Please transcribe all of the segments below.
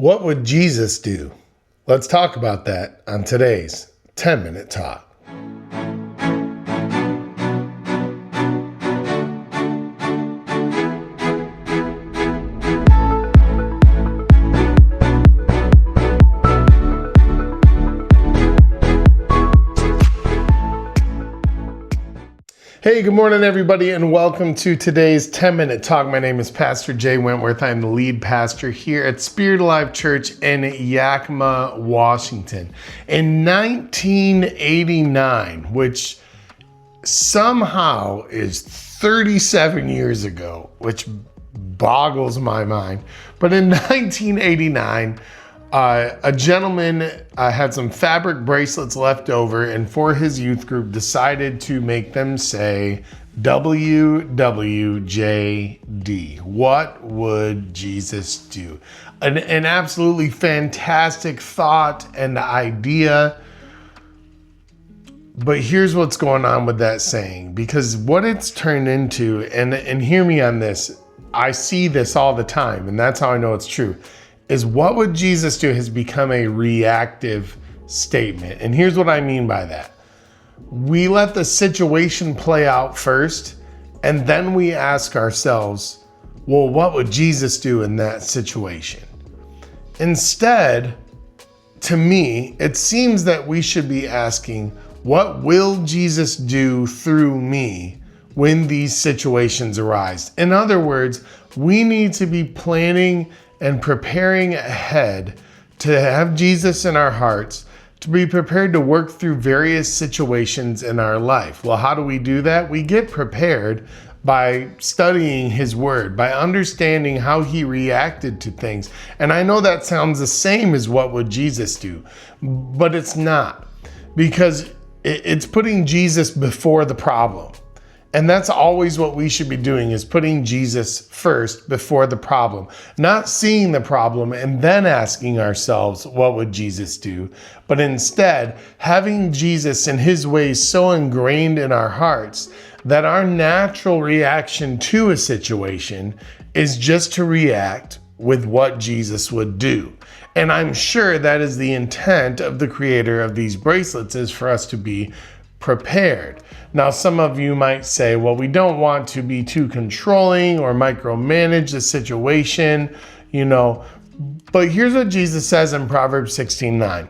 What would Jesus do? Let's talk about that on today's 10-Minute Talk. Hey, good morning, everybody, and welcome to today's 10-Minute Talk. My name is Pastor Jay Wentworth. I'm the lead pastor here at Spirit Alive Church in Yakima, Washington. In 1989, which somehow is 37 years ago, which boggles my mind, but in 1989, a gentleman had some fabric bracelets left over, and for his youth group decided to make them say WWJD. What would Jesus do? An absolutely fantastic thought and idea. But here's what's going on with that saying, because what it's turned into, and hear me on this, I see this all the time, and that's how I know it's true, is what would Jesus do has become a reactive statement. And here's what I mean by that. We let the situation play out first, and then we ask ourselves, well, what would Jesus do in that situation? Instead, to me, it seems that we should be asking, what will Jesus do through me when these situations arise? In other words, we need to be planning and preparing ahead to have Jesus in our hearts, to be prepared to work through various situations in our life. Well, how do we do that? We get prepared by studying his word, by understanding how he reacted to things. And I know that sounds the same as what would Jesus do, but it's not, because it's putting Jesus before the problem. And that's always what we should be doing, is putting Jesus first before the problem. Not seeing the problem and then asking ourselves, what would Jesus do? But instead, having Jesus and his ways so ingrained in our hearts that our natural reaction to a situation is just to react with what Jesus would do. And I'm sure that is the intent of the creator of these bracelets, is for us to be prepared. Now, some of you might say, well, we don't want to be too controlling or micromanage the situation, but here's what Jesus says in Proverbs 16:9.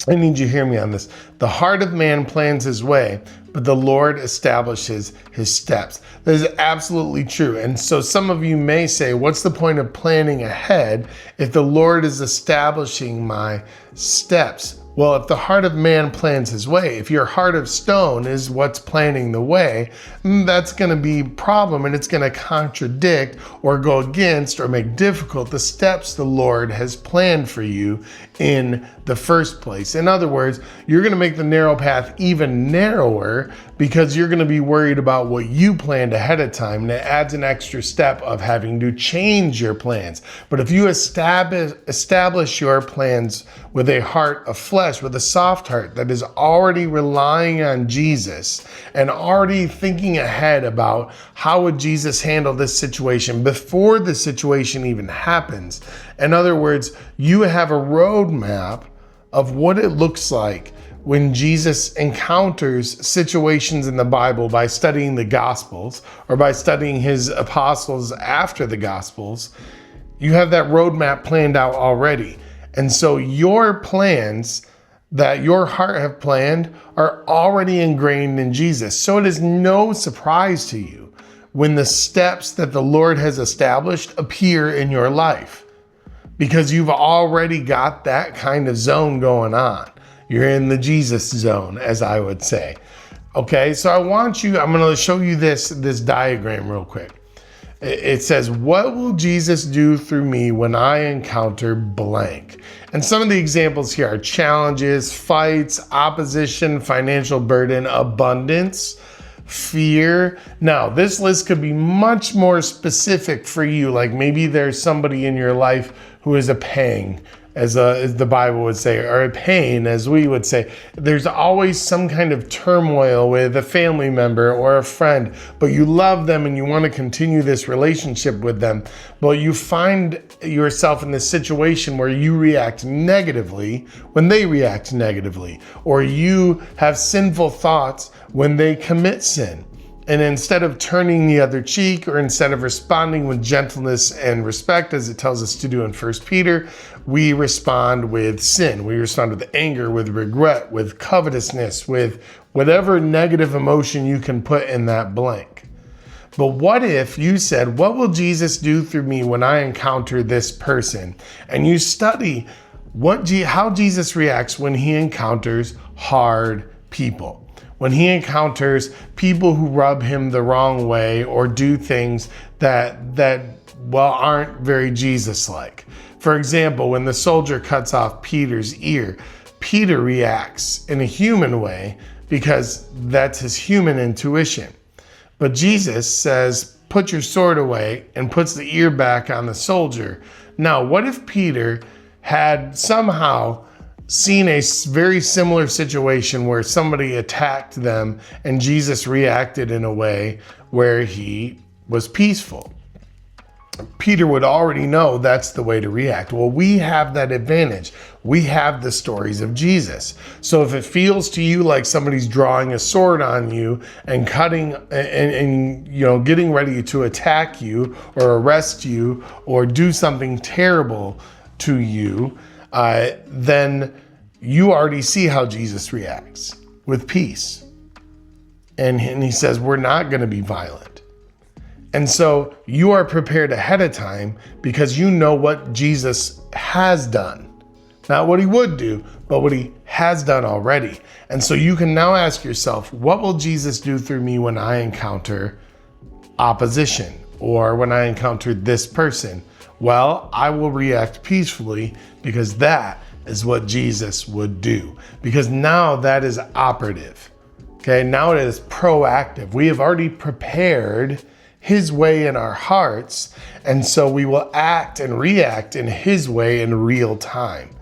I need you to hear me on this. The heart of man plans his way, but the Lord establishes his steps. That is absolutely true. And so some of you may say, what's the point of planning ahead if the Lord is establishing my steps? Well, if the heart of man plans his way, if your heart of stone is what's planning the way, that's going to be a problem, and it's going to contradict or go against or make difficult the steps the Lord has planned for you in the first place. In other words, you're going to make the narrow path even narrower because you're going to be worried about what you planned ahead of time, and it adds an extra step of having to change your plans. But if you establish your plans with a heart of flesh, with a soft heart that is already relying on Jesus and already thinking ahead about how would Jesus handle this situation before the situation even happens. In other words, you have a roadmap of what it looks like when Jesus encounters situations in the Bible by studying the Gospels or by studying his apostles after the Gospels. You have that roadmap planned out already. And so your plans that your heart have planned are already ingrained in Jesus. So it is no surprise to you when the steps that the Lord has established appear in your life, because you've already got that kind of zone going on. You're in the Jesus zone, as I would say. Okay, so I'm going to show you this diagram real quick. It says, what will Jesus do through me when I encounter blank? And some of the examples here are challenges, fights, opposition, financial burden, abundance, fear. Now, this list could be much more specific for you. Like maybe there's somebody in your life who is a pang as the Bible would say, or a pain, as we would say. There's always some kind of turmoil with a family member or a friend, but you love them and you want to continue this relationship with them. But you find yourself in this situation where you react negatively when they react negatively, or you have sinful thoughts when they commit sin. And instead of turning the other cheek, or instead of responding with gentleness and respect, as it tells us to do in 1 Peter, we respond with sin. We respond with anger, with regret, with covetousness, with whatever negative emotion you can put in that blank. But what if you said, what will Jesus do through me when I encounter this person? And you study how Jesus reacts when he encounters hard people. When he encounters people who rub him the wrong way or do things that aren't very Jesus-like. For example, when the soldier cuts off Peter's ear, Peter reacts in a human way because that's his human intuition. But Jesus says, put your sword away, and puts the ear back on the soldier. Now, what if Peter had somehow seen a very similar situation where somebody attacked them and Jesus reacted in a way where he was peaceful? Peter would already know that's the way to react. Well, we have that advantage. We have the stories of Jesus. So if it feels to you like somebody's drawing a sword on you and cutting and getting ready to attack you or arrest you or do something terrible to you, then you already see how Jesus reacts with peace. And he says, we're not going to be violent. And so you are prepared ahead of time because you know what Jesus has done. Not what he would do, but what he has done already. And so you can now ask yourself, what will Jesus do through me when I encounter opposition or when I encounter this person? Well, I will react peacefully because that is what Jesus would do. Because now that is operative. Okay, now it is proactive. We have already prepared his way in our hearts, and so we will act and react in his way in real time.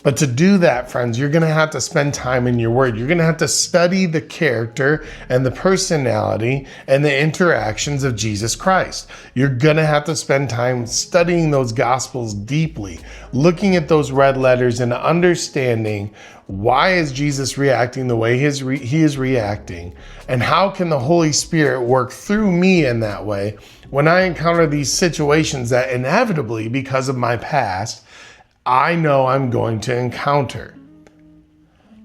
But to do that, friends, you're going to have to spend time in your word. You're going to have to study the character and the personality and the interactions of Jesus Christ. You're going to have to spend time studying those gospels deeply, looking at those red letters and understanding why is Jesus reacting the way he is reacting, and how can the Holy Spirit work through me in that way when I encounter these situations that inevitably, because of my past, I know I'm going to encounter.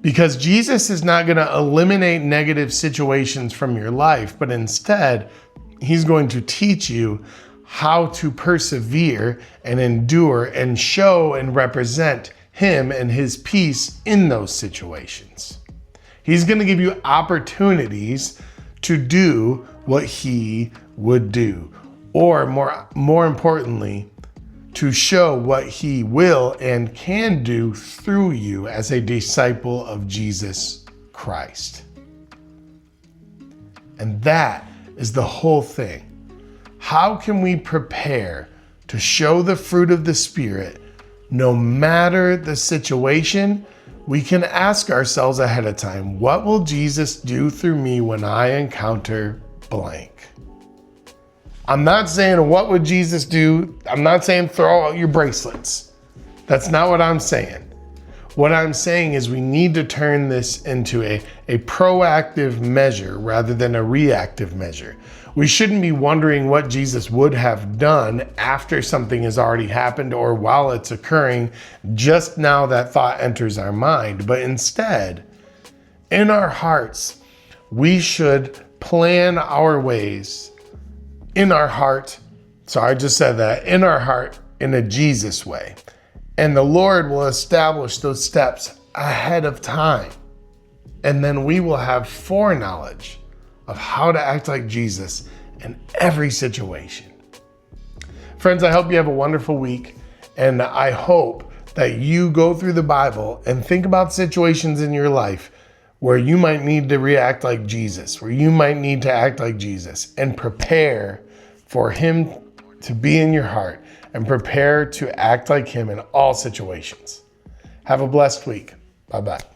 Because Jesus is not going to eliminate negative situations from your life, but instead, he's going to teach you how to persevere and endure and show and represent him and his peace in those situations. He's going to give you opportunities to do what he would do, or more importantly, to show what he will and can do through you as a disciple of Jesus Christ. And that is the whole thing. How can we prepare to show the fruit of the Spirit no matter the situation? We can ask ourselves ahead of time, what will Jesus do through me when I encounter blank? I'm not saying, what would Jesus do? I'm not saying throw out your bracelets. That's not what I'm saying. What I'm saying is we need to turn this into a proactive measure rather than a reactive measure. We shouldn't be wondering what Jesus would have done after something has already happened or while it's occurring, just now that thought enters our mind. But instead, in our hearts, we should plan our ways in our heart. Sorry, I just said that. In our heart, in a Jesus way. And the Lord will establish those steps ahead of time. And then we will have foreknowledge of how to act like Jesus in every situation. Friends, I hope you have a wonderful week. And I hope that you go through the Bible and think about situations in your life where you might need to react like Jesus, where you might need to act like Jesus, and prepare for him to be in your heart and prepare to act like him in all situations. Have a blessed week. Bye-bye.